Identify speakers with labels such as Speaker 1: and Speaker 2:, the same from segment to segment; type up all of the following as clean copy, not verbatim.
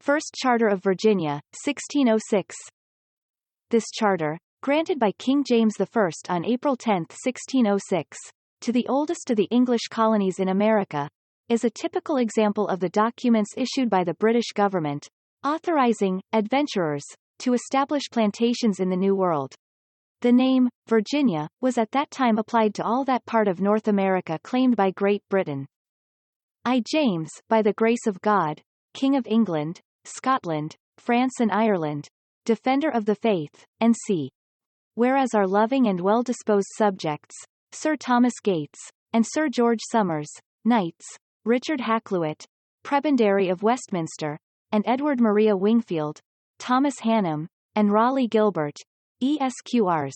Speaker 1: First Charter of Virginia, 1606. This charter, granted by King James I on April 10, 1606, to the oldest of the English colonies in America, is a typical example of the documents issued by the British government, authorizing adventurers to establish plantations in the New World. The name, Virginia, was at that time applied to all that part of North America claimed by Great Britain. I James, by the grace of God, King of England, Scotland, France and Ireland, Defender of the Faith, and c. Whereas our loving and well-disposed subjects, Sir Thomas Gates, and Sir George Somers, Knights, Richard Hakluyt, Prebendary of Westminster, and Edward Maria Wingfield, Thomas Hannam, and Raleigh Gilbert, ESQRs,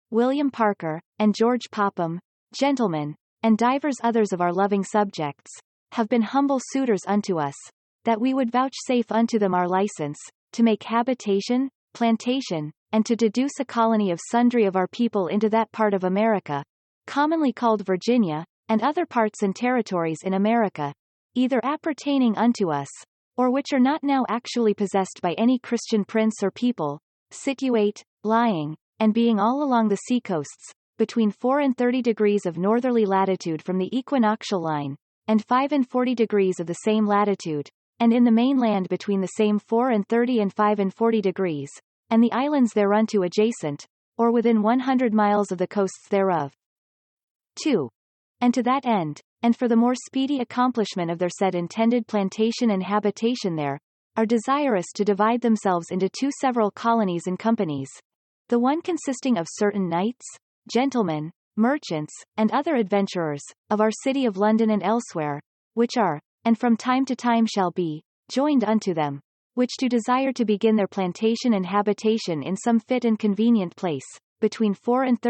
Speaker 1: William Parker, and George Popham, gentlemen, and divers others of our loving subjects, have been humble suitors unto us, that we would vouchsafe unto them our license, to make habitation, plantation, and to deduce a colony of sundry of our people into that part of America, commonly called Virginia, and other parts and territories in America, either appertaining unto us, or which are not now actually possessed by any Christian prince or people, situate, lying, and being all along the seacoasts, between 34 degrees of northerly latitude from the equinoctial line, and 45 degrees of the same latitude, and in the mainland between the same 34 and 45 degrees, and the islands thereunto adjacent, or within 100 miles of the coasts thereof. 2. And to that end, and for the more speedy accomplishment of their said intended plantation and habitation there, are desirous to divide themselves into two several colonies and companies, the one consisting of certain knights, gentlemen, merchants, and other adventurers, of our city of London and elsewhere, which are, and from time to time shall be, joined unto them, which do desire to begin their plantation and habitation in some fit and convenient place, between 34 and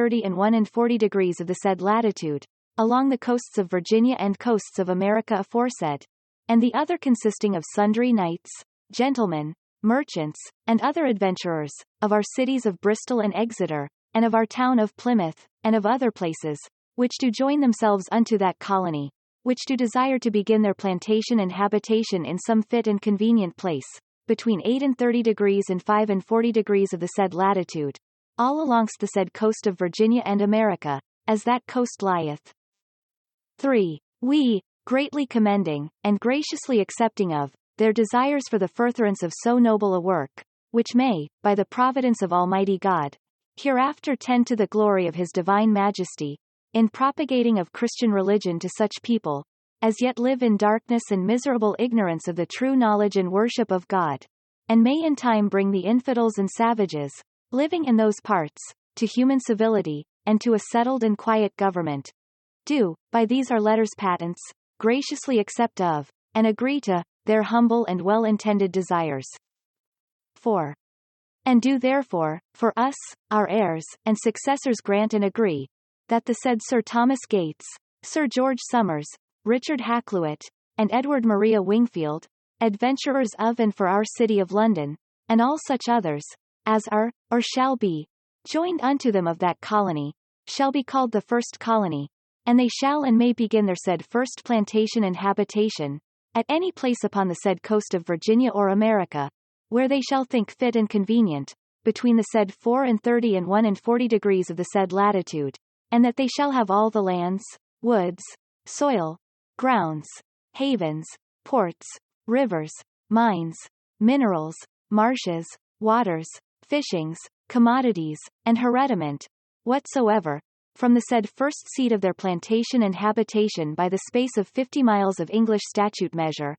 Speaker 1: 41 degrees of the said latitude, along the coasts of Virginia and coasts of America aforesaid, and the other consisting of sundry knights, gentlemen, merchants, and other adventurers, of our cities of Bristol and Exeter, and of our town of Plymouth, and of other places, which do join themselves unto that colony, which do desire to begin their plantation and habitation in some fit and convenient place, between 38 degrees and 45 degrees of the said latitude, all alongst the said coast of Virginia and America, as that coast lieth. 3. We, greatly commending, and graciously accepting of, their desires for the furtherance of so noble a work, which may, by the providence of Almighty God, hereafter tend to the glory of His Divine Majesty, in propagating of Christian religion to such people, as yet live in darkness and miserable ignorance of the true knowledge and worship of God, and may in time bring the infidels and savages, living in those parts, to human civility, and to a settled and quiet government, do, by these our letters patents, graciously accept of, and agree to, their humble and well-intended desires. 4. And do therefore, for us, our heirs, and successors grant and agree, that the said Sir Thomas Gates, Sir George Somers, Richard Hakluyt, and Edward Maria Wingfield, adventurers of and for our city of London, and all such others, as are, or shall be, joined unto them of that colony, shall be called the first colony, and they shall and may begin their said first plantation and habitation, at any place upon the said coast of Virginia or America, where they shall think fit and convenient, between the said 34 and 41 degrees of the said latitude, and that they shall have all the lands, woods, soil, grounds, havens, ports, rivers, mines, minerals, marshes, waters, fishings, commodities, and hereditament, whatsoever, from the said first seat of their plantation and habitation by the space of 50 miles of English statute measure,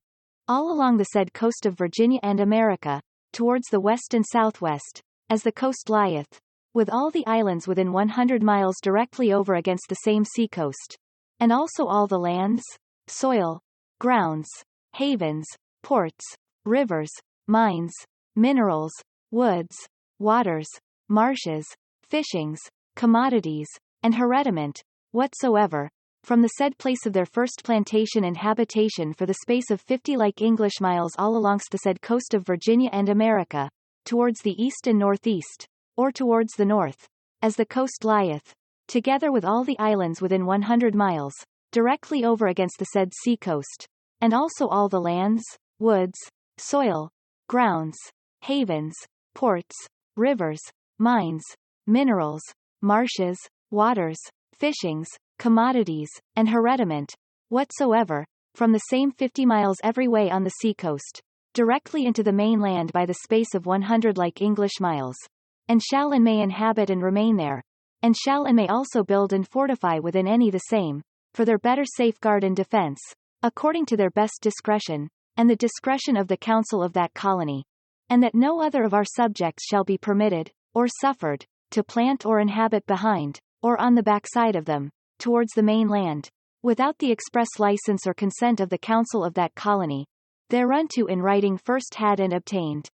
Speaker 1: all along the said coast of Virginia and America, towards the west and southwest, as the coast lieth, with all the islands within 100 miles directly over against the same seacoast, and also all the lands, soil, grounds, havens, ports, rivers, mines, minerals, woods, waters, marshes, fishings, commodities, and hereditament, whatsoever, from the said place of their first plantation and habitation for the space of 50 like English miles all alongst the said coast of Virginia and America, towards the east and northeast, or towards the north, as the coast lieth, together with all the islands within 100 miles, directly over against the said sea coast, and also all the lands, woods, soil, grounds, havens, ports, rivers, mines, minerals, marshes, waters, fishings, commodities, and hereditament, whatsoever, from the same 50 miles every way on the sea coast, directly into the mainland by the space of 100 like English miles, and shall and may inhabit and remain there, and shall and may also build and fortify within any the same, for their better safeguard and defense, according to their best discretion, and the discretion of the council of that colony, and that no other of our subjects shall be permitted, or suffered, to plant or inhabit behind, or on the backside of them, towards the main land, without the express license or consent of the council of that colony, thereunto in writing first had and obtained.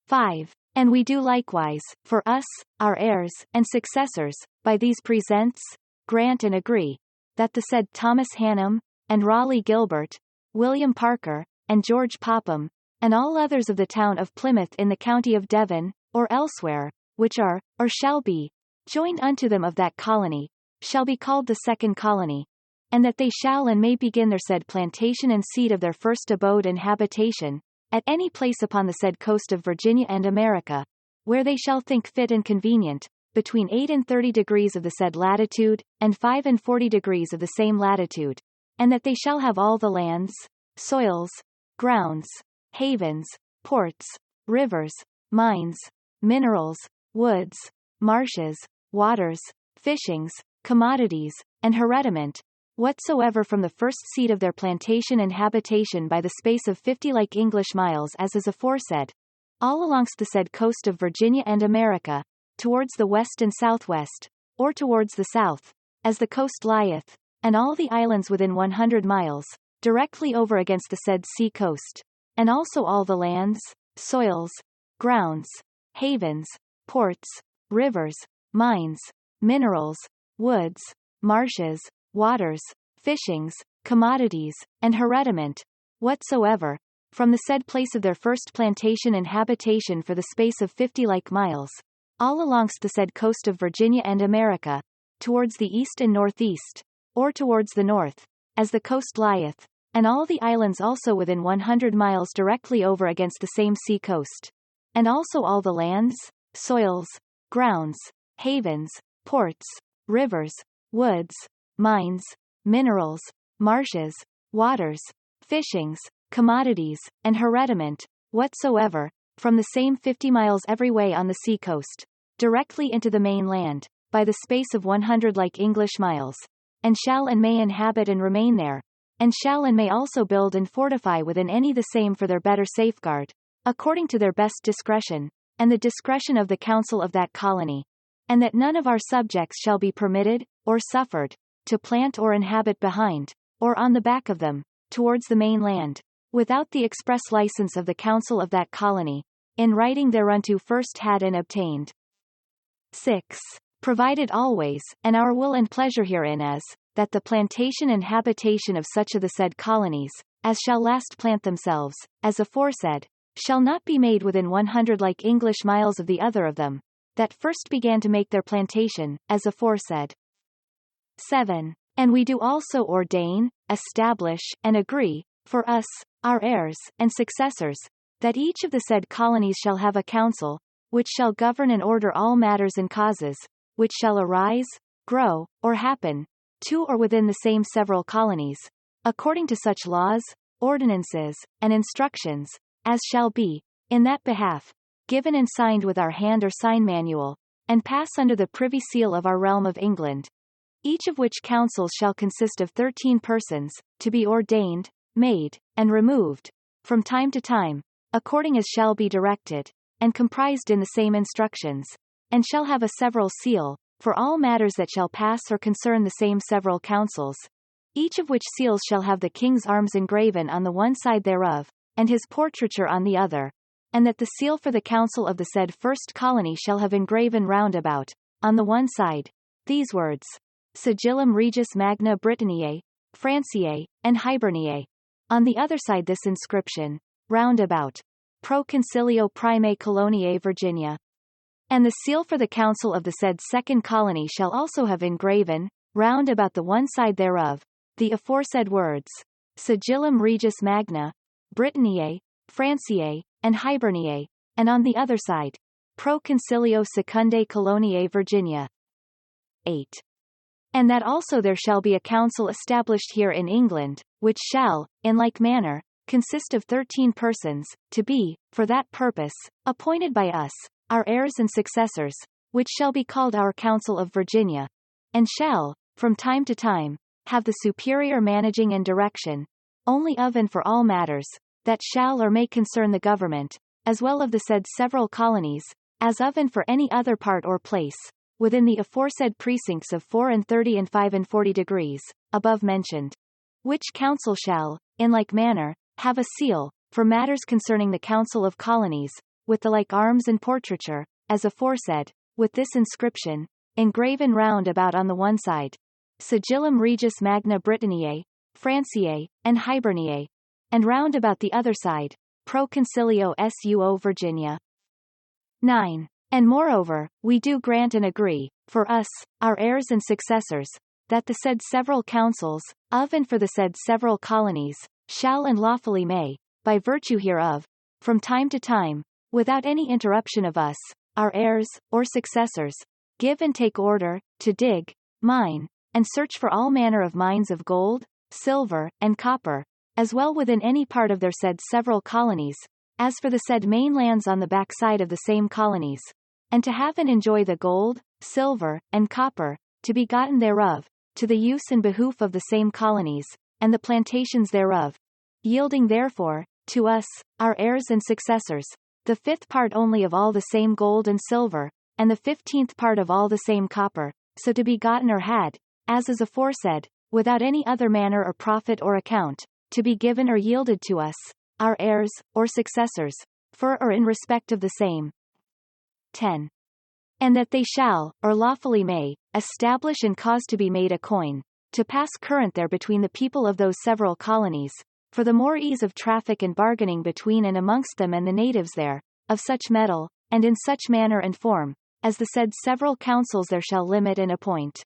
Speaker 1: 5. And we do likewise, for us, our heirs, and successors, by these presents, grant and agree, that the said Thomas Hannum, and Raleigh Gilbert, William Parker, and George Popham, and all others of the town of Plymouth in the county of Devon, or elsewhere, which are, or shall be, joined unto them of that colony, shall be called the second colony, and that they shall and may begin their said plantation and seat of their first abode and habitation, at any place upon the said coast of Virginia and America, where they shall think fit and convenient, between 8 and 30 degrees of the said latitude, and 5 and 40 degrees of the same latitude, and that they shall have all the lands, soils, grounds, havens, ports, rivers, mines, minerals, woods, marshes, waters, fishings, commodities, and hereditament, whatsoever from the first seat of their plantation and habitation by the space of 50 like English miles as is aforesaid, all alongst the said coast of Virginia and America, towards the west and southwest, or towards the south, as the coast lieth, and all the islands within 100 miles, directly over against the said sea coast, and also all the lands, soils, grounds, havens, ports, rivers, mines, minerals, woods, marshes, waters, fishings, commodities, and hereditament, whatsoever, from the said place of their first plantation and habitation for the space of 50 like miles, all alongst the said coast of Virginia and America, towards the east and northeast, or towards the north, as the coast lieth, and all the islands also within 100 miles directly over against the same sea coast, and also all the lands, soils, grounds, havens, ports, rivers, woods, mines, minerals, marshes, waters, fishings, commodities, and hereditament, whatsoever, from the same 50 miles every way on the sea coast, directly into the main land, by the space of 100 like English miles, and shall and may inhabit and remain there, and shall and may also build and fortify within any the same for their better safeguard, according to their best discretion, and the discretion of the council of that colony, and that none of our subjects shall be permitted, or suffered, to plant or inhabit behind, or on the back of them, towards the main land, without the express license of the council of that colony, in writing thereunto first had and obtained. 6. Provided always, and our will and pleasure herein is, that the plantation and habitation of such of the said colonies, as shall last plant themselves, as aforesaid, shall not be made within 100 like English miles of the other of them, that first began to make their plantation, as aforesaid. 7. And we do also ordain, establish, and agree, for us, our heirs, and successors, that each of the said colonies shall have a council, which shall govern and order all matters and causes, which shall arise, grow, or happen, to or within the same several colonies, according to such laws, ordinances, and instructions, as shall be, in that behalf, given and signed with our hand or sign manual, and pass under the privy seal of our realm of England, each of which councils shall consist of 13 persons, to be ordained, made, and removed, from time to time, according as shall be directed, and comprised in the same instructions, and shall have a several seal, for all matters that shall pass or concern the same several councils, each of which seals shall have the king's arms engraven on the one side thereof, and his portraiture on the other, and that the seal for the council of the said first colony shall have engraven round about, on the one side, these words: Sigillum Regis Magna Britanniae, Franciae, and Hiberniae. On the other side this inscription: round about, Pro Concilio Primae Coloniae Virginia. And the seal for the council of the said second colony shall also have engraven, round about the one side thereof, the aforesaid words: Sigillum Regis Magna, Britanniae, Franciae, and Hiberniae, and on the other side, Pro Concilio Secundae Coloniae Virginia. 8. And that also there shall be a council established here in England, which shall, in like manner, consist of 13 persons, to be, for that purpose, appointed by us, our heirs and successors, which shall be called our Council of Virginia, and shall, from time to time, have the superior managing and direction, only of and for all matters, that shall or may concern the government, as well of the said several colonies, as of and for any other part or place, within the aforesaid precincts of 34 and 45 degrees, above mentioned. Which council shall, in like manner, have a seal, for matters concerning the Council of Colonies, with the like arms and portraiture, as aforesaid, with this inscription, engraven round about on the one side, Sigillum Regis Magna Britanniae, Franciae, and Hiberniae, and round about the other side, Pro Concilio Suo Virginia. 9. And moreover, we do grant and agree, for us, our heirs and successors, that the said several councils, of and for the said several colonies, shall and lawfully may, by virtue hereof, from time to time, without any interruption of us, our heirs, or successors, give and take order, to dig, mine, and search for all manner of mines of gold, silver, and copper, as well within any part of their said several colonies, as for the said main lands on the backside of the same colonies, and to have and enjoy the gold, silver, and copper, to be gotten thereof, to the use and behoof of the same colonies, and the plantations thereof, yielding therefore, to us, our heirs and successors, the 5th part only of all the same gold and silver, and the 15th part of all the same copper, so to be gotten or had, as is aforesaid, without any other manner or profit or account, to be given or yielded to us, our heirs, or successors, for or in respect of the same. 10. And that they shall, or lawfully may, establish and cause to be made a coin, to pass current there between the people of those several colonies, for the more ease of traffic and bargaining between and amongst them and the natives there, of such metal, and in such manner and form, as the said several councils there shall limit and appoint.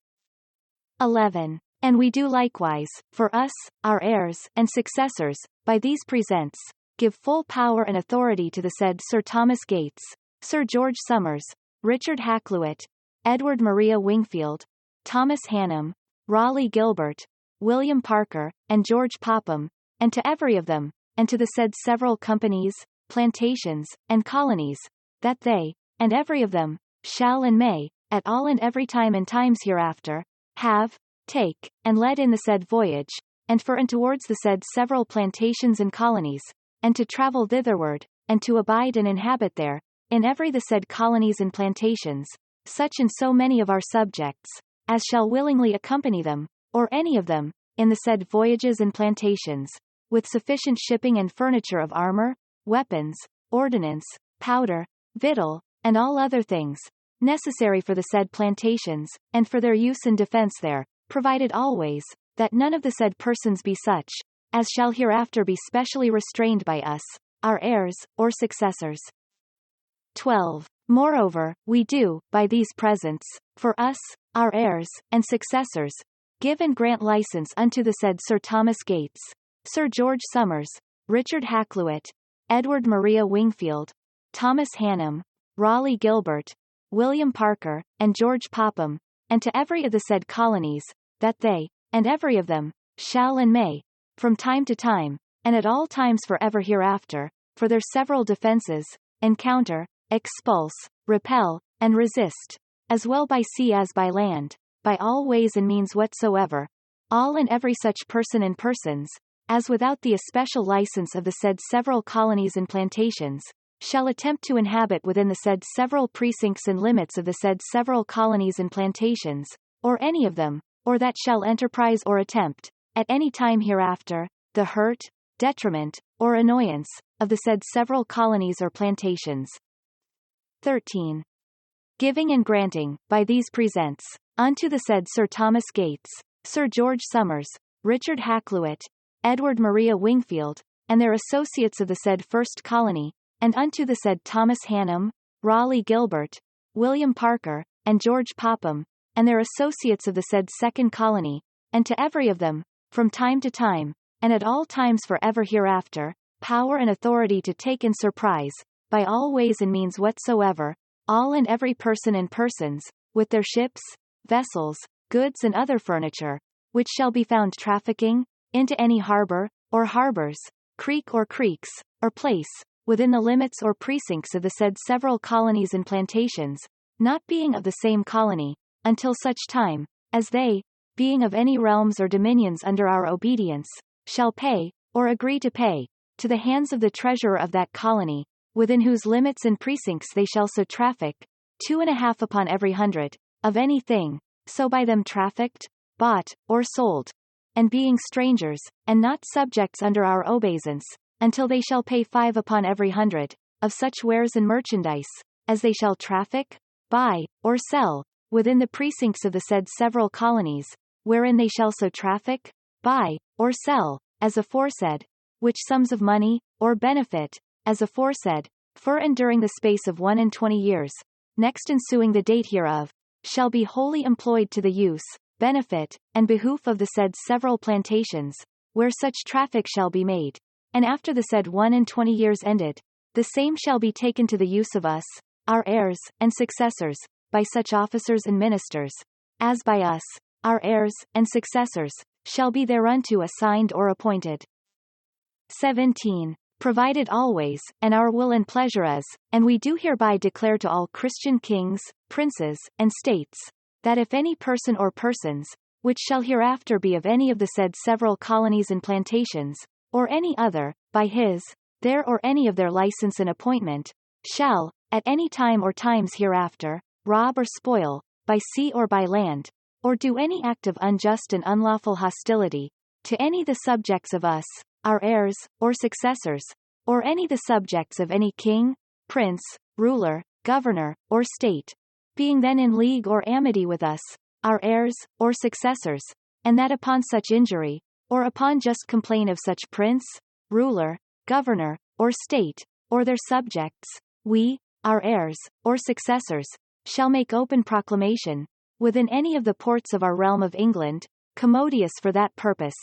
Speaker 1: 11. And we do likewise, for us, our heirs, and successors, by these presents, give full power and authority to the said Sir Thomas Gates, Sir George Somers, Richard Hakluyt, Edward Maria Wingfield, Thomas Hannum, Raleigh Gilbert, William Parker, and George Popham, and to every of them, and to the said several companies, plantations, and colonies, that they, and every of them, shall and may, at all and every time and times hereafter, have, take, and led in the said voyage, and for and towards the said several plantations and colonies, and to travel thitherward, and to abide and inhabit there, in every the said colonies and plantations, such and so many of our subjects, as shall willingly accompany them, or any of them, in the said voyages and plantations, with sufficient shipping and furniture of armor, weapons, ordnance, powder, victual, and all other things, necessary for the said plantations, and for their use and defense there, provided always, that none of the said persons be such, as shall hereafter be specially restrained by us, our heirs, or successors. 12. Moreover, we do, by these presents, for us, our heirs, and successors, give and grant license unto the said Sir Thomas Gates, Sir George Somers, Richard Hakluyt, Edward Maria Wingfield, Thomas Hannum, Raleigh Gilbert, William Parker, and George Popham, and to every of the said colonies, that they, and every of them, shall and may, from time to time, and at all times for ever hereafter, for their several defenses, encounter, expulse, repel, and resist, as well by sea as by land, by all ways and means whatsoever, all and every such person and persons, as without the especial license of the said several colonies and plantations, shall attempt to inhabit within the said several precincts and limits of the said several colonies and plantations, or any of them, or that shall enterprise or attempt, at any time hereafter, the hurt, detriment, or annoyance, of the said several colonies or plantations. 13. Giving and granting, by these presents, unto the said Sir Thomas Gates, Sir George Somers, Richard Hakluyt, Edward Maria Wingfield, and their associates of the said first colony, and unto the said Thomas Hannum, Raleigh Gilbert, William Parker, and George Popham, and their associates of the said second colony, and to every of them, from time to time, and at all times for ever hereafter, power and authority to take in surprise, by all ways and means whatsoever, all and every person and persons, with their ships, vessels, goods and other furniture, which shall be found trafficking, into any harbor, or harbors, creek or creeks, or place, within the limits or precincts of the said several colonies and plantations, not being of the same colony, until such time, as they, being of any realms or dominions under our obedience, shall pay, or agree to pay, to the hands of the treasurer of that colony, within whose limits and precincts they shall so traffic, 2.5 upon every 100, of any thing, so by them trafficked, bought, or sold, and being strangers, and not subjects under our obeisance, until they shall pay 5 upon every 100, of such wares and merchandise, as they shall traffic, buy, or sell, within the precincts of the said several colonies, wherein they shall so traffic, buy, or sell, as aforesaid, which sums of money, or benefit, as aforesaid, for and during the space of 21 years, next ensuing the date hereof, shall be wholly employed to the use, benefit, and behoof of the said several plantations, where such traffic shall be made, and after the said 21 years ended, the same shall be taken to the use of us, our heirs, and successors, by such officers and ministers, as by us, our heirs, and successors, shall be thereunto assigned or appointed. 17. Provided always, and our will and pleasure is, and we do hereby declare to all Christian kings, princes, and states, that if any person or persons, which shall hereafter be of any of the said several colonies and plantations, or any other, by his, their or any of their license and appointment, shall, at any time or times hereafter, rob or spoil, by sea or by land, or do any act of unjust and unlawful hostility, to any the subjects of us, our heirs, or successors, or any the subjects of any king, prince, ruler, governor, or state, being then in league or amity with us, our heirs, or successors, and that upon such injury, or upon just complaint of such prince, ruler, governor, or state, or their subjects, we, our heirs, or successors, shall make open proclamation, within any of the ports of our realm of England, commodious for that purpose,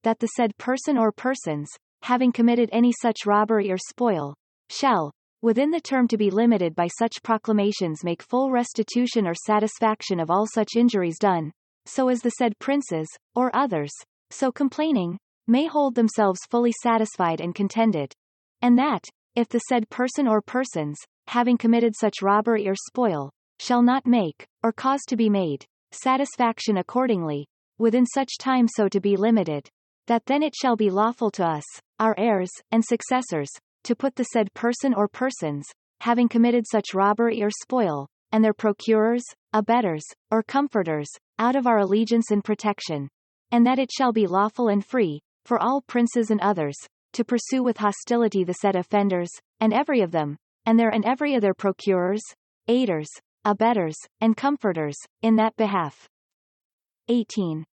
Speaker 1: that the said person or persons, having committed any such robbery or spoil, shall, within the term to be limited by such proclamations, make full restitution or satisfaction of all such injuries done, so as the said princes, or others, so complaining, may hold themselves fully satisfied and contented. And that, if the said person or persons, having committed such robbery or spoil, shall not make, or cause to be made, satisfaction accordingly, within such time so to be limited, that then it shall be lawful to us, our heirs, and successors, to put the said person or persons, having committed such robbery or spoil, and their procurers, abettors, or comforters, out of our allegiance and protection. And that it shall be lawful and free, for all princes and others, to pursue with hostility the said offenders, and every of them, and every of their procurers, aiders, abettors, and comforters, in that behalf. 18.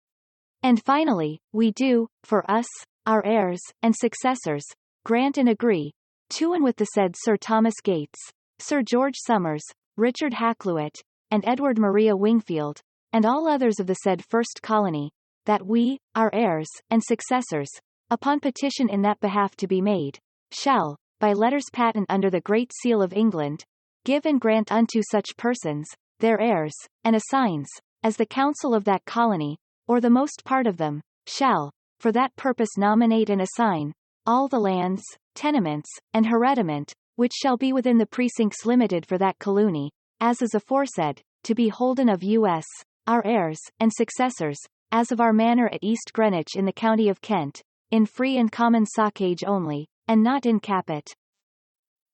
Speaker 1: And finally, we do, for us, our heirs, and successors, grant and agree, to and with the said Sir Thomas Gates, Sir George Somers, Richard Hakluyt, and Edward Maria Wingfield, and all others of the said first colony, that we, our heirs, and successors, upon petition in that behalf to be made, shall, by letters patent under the Great Seal of England, give and grant unto such persons, their heirs, and assigns, as the council of that colony, or the most part of them, shall, for that purpose nominate and assign, all the lands, tenements, and hereditament, which shall be within the precincts limited for that colony, as is aforesaid, to be holden of us, our heirs, and successors, as of our manor at East Greenwich in the county of Kent, in free and common socage only, and not in capite.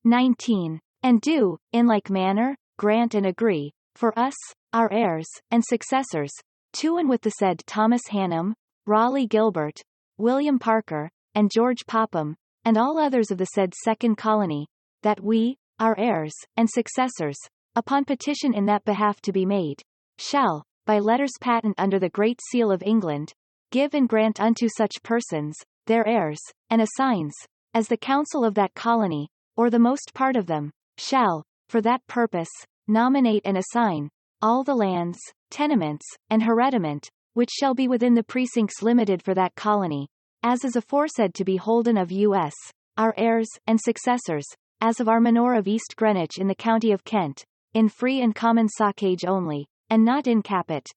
Speaker 1: 19. And do, in like manner, grant and agree, for us, our heirs, and successors, to and with the said Thomas Hannam, Raleigh Gilbert, William Parker, and George Popham, and all others of the said second colony, that we, our heirs, and successors, upon petition in that behalf to be made, shall, by letters patent under the Great Seal of England, give and grant unto such persons, their heirs, and assigns, as the council of that colony, or the most part of them, shall, for that purpose, nominate and assign, all the lands, tenements, and hereditament, which shall be within the precincts limited for that colony, as is aforesaid to be holden of us, our heirs, and successors, as of our manor of East Greenwich in the county of Kent, in free and common socage only, and not in capite.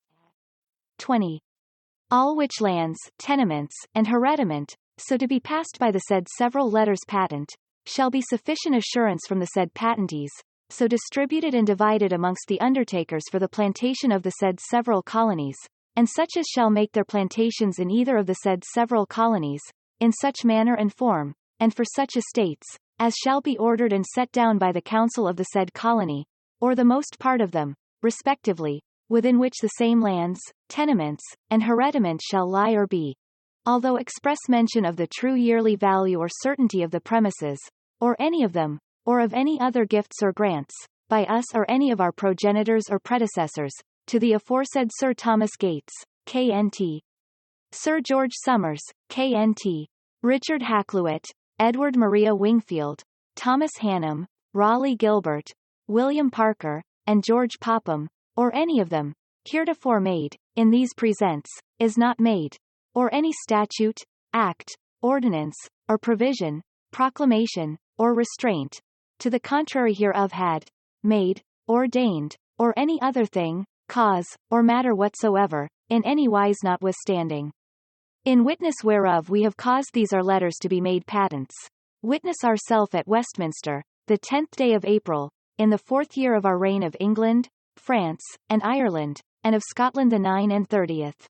Speaker 1: 20. All which lands, tenements, and hereditament, so to be passed by the said several letters patent, shall be sufficient assurance from the said patentees, so distributed and divided amongst the undertakers for the plantation of the said several colonies, and such as shall make their plantations in either of the said several colonies, in such manner and form, and for such estates, as shall be ordered and set down by the council of the said colony, or the most part of them, respectively, within which the same lands, tenements, and hereditament shall lie or be. Although express mention of the true yearly value or certainty of the premises, or any of them, or of any other gifts or grants, by us or any of our progenitors or predecessors, to the aforesaid Sir Thomas Gates, K.N.T., Sir George Somers, K.N.T., Richard Hakluyt, Edward Maria Wingfield, Thomas Hannam, Raleigh Gilbert, William Parker, and George Popham, or any of them, heretofore made, in these presents, is not made, or any statute, act, ordinance, or provision, proclamation, or restraint, to the contrary hereof had, made, ordained, or any other thing, cause, or matter whatsoever, in any wise notwithstanding. In witness whereof we have caused these our letters to be made patents. Witness ourself at Westminster, the 10th day of April, in the 4th year of our reign of England, France, and Ireland, and of Scotland the 9 and 30th.